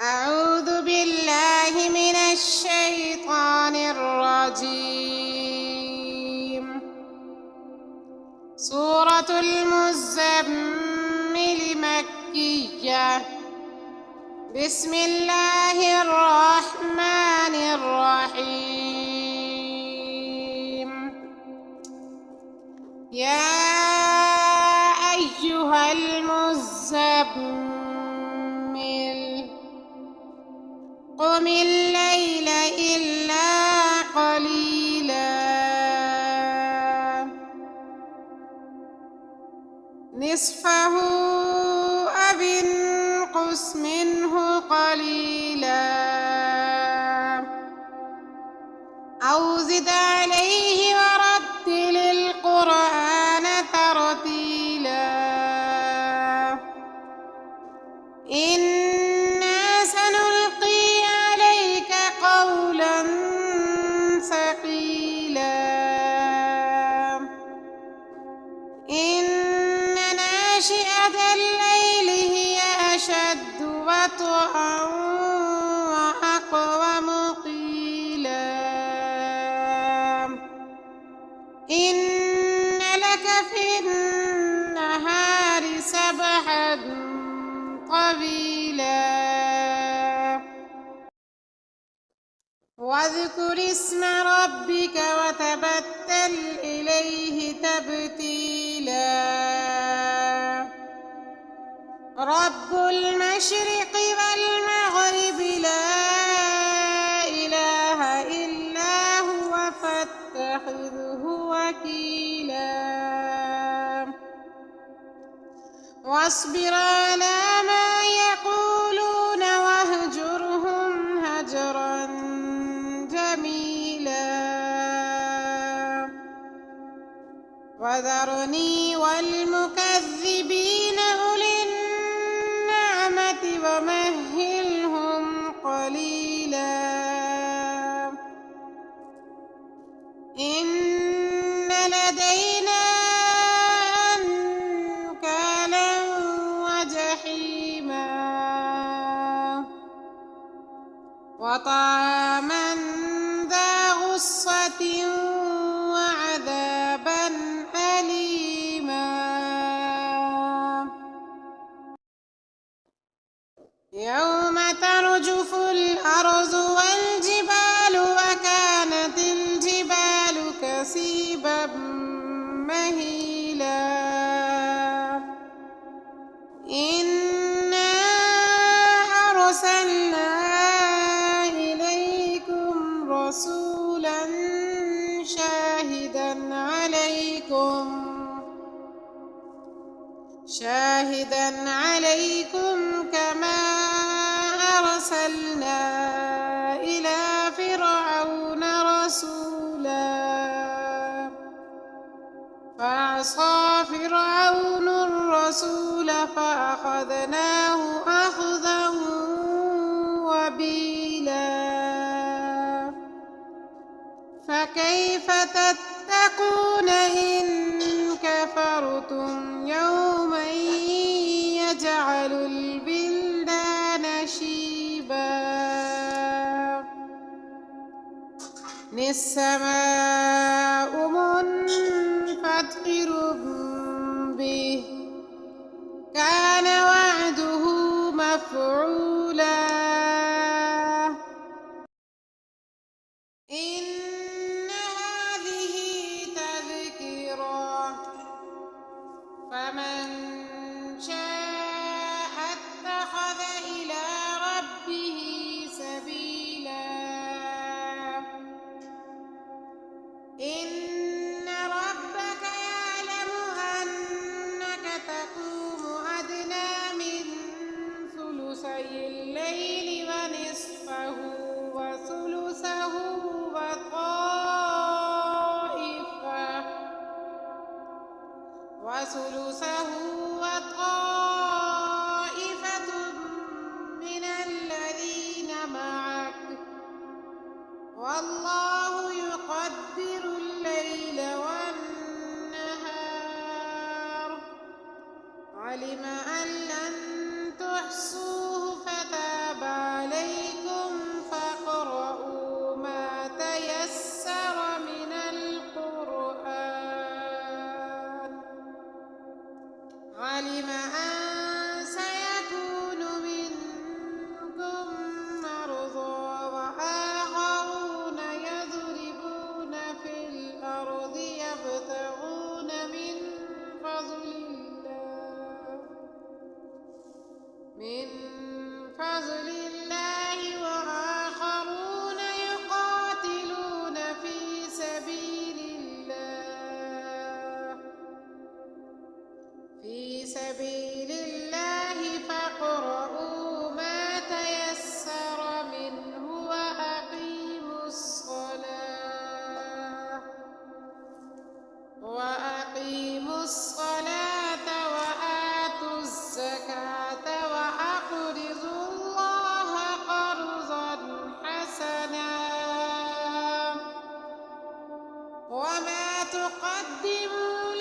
أعوذ بالله من الشيطان الرجيم. سورة المزمل مكية. بسم الله الرحمن الرحيم. يا أيها المزمل قم الليل إلا قليلا نصفه أو انقص منه قليلا أو زد عليه ورتل القرآن ترتيلا إنا سنلقي عليك قولا ثقيلا إن ناشئة الليل هي أشد وطئا وأقوم قيلا إن لك في النهار سبحا طويلا واذكر اسم ربك وتبتل إليه تبتيلا رب المشرق والمغرب لا إله إلا هو فاتخذه وكيلا واصبر على ما يقولون واهجرهم هجرا جميلا وذرني والمكذبين أولي النعمة ومهلهم قليلا إن لدينا أنكالا وجحيما وطعاما ذا غصة وعذابا أليما يوم ترجف الأرض والجبال وكانت الجبال كثيبا مهيلا إنا أرسلنا إليكم رسولا شاهدا عليكم كما أرسلنا إلى فرعون رسولا فعصى فرعون الرسول فأخذناه أخذا وبيلا فكيف تتقون إن كفرتم يوما يجعل البلدان شيبا السماء منفطر به كان وعده مفعولا إن هذه تذكرة فمن شاء اتخذ إلى ربه سبيلا إن ربك يعلم أنك تقوم أدنى من ثلثي الليل ونصفه وثلثه وطائفة من الذين معك والله يقدر الليل والنهار علم أن لن تحصوه فتاب من فضل الله وآخرون يقاتلون في سبيل الله فاقرؤوا ما تيسر منه وأقيموا الصلاة وآتوا الزكاة وأقرضوا الله قرضا حسنا وما تقدموا